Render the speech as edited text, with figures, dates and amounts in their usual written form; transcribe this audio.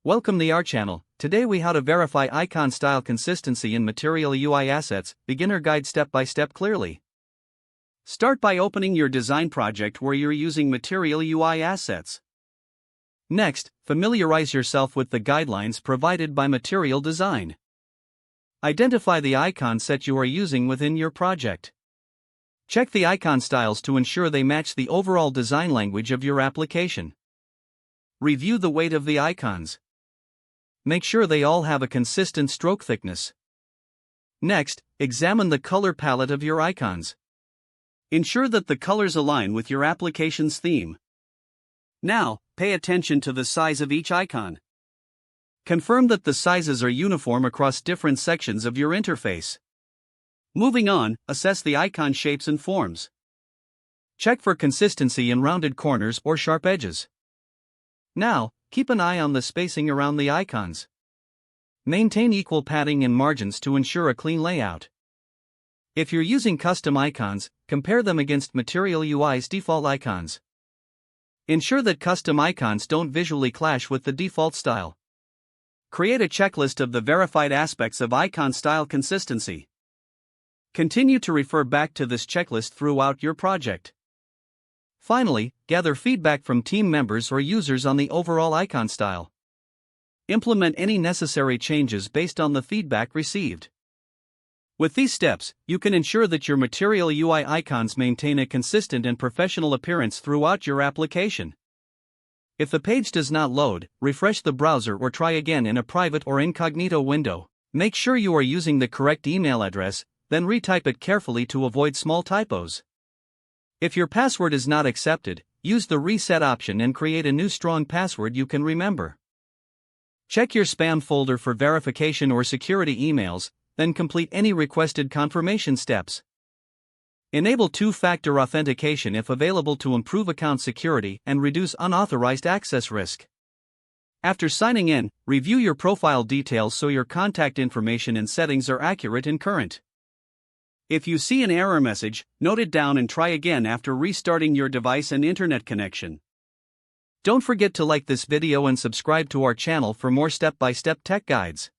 Welcome to our channel. Today we how to verify icon style consistency in Material UI assets, beginner guide step by step clearly. Start by opening your design project where you're using Material UI assets. Next, familiarize yourself with the guidelines provided by Material Design. Identify the icon set you are using within your project. Check the icon styles to ensure they match the overall design language of your application. Review the weight of the icons. Make sure they all have a consistent stroke thickness. Next, examine the color palette of your icons. Ensure that the colors align with your application's theme. Now, pay attention to the size of each icon. Confirm that the sizes are uniform across different sections of your interface. Moving on, assess the icon shapes and forms. Check for consistency in rounded corners or sharp edges. Now, keep an eye on the spacing around the icons. Maintain equal padding and margins to ensure a clean layout. If you're using custom icons, compare them against Material UI's default icons. Ensure that custom icons don't visually clash with the default style. Create a checklist of the verified aspects of icon style consistency. Continue to refer back to this checklist throughout your project. Finally, gather feedback from team members or users on the overall icon style. Implement any necessary changes based on the feedback received. With these steps, you can ensure that your Material UI icons maintain a consistent and professional appearance throughout your application. If the page does not load, refresh the browser or try again in a private or incognito window. Make sure you are using the correct email address, then retype it carefully to avoid small typos. If your password is not accepted, use the reset option and create a new strong password you can remember. Check your spam folder for verification or security emails, then complete any requested confirmation steps. Enable two-factor authentication if available to improve account security and reduce unauthorized access risk. After signing in, review your profile details so your contact information and settings are accurate and current. If you see an error message, note it down and try again after restarting your device and internet connection. Don't forget to like this video and subscribe to our channel for more step-by-step tech guides.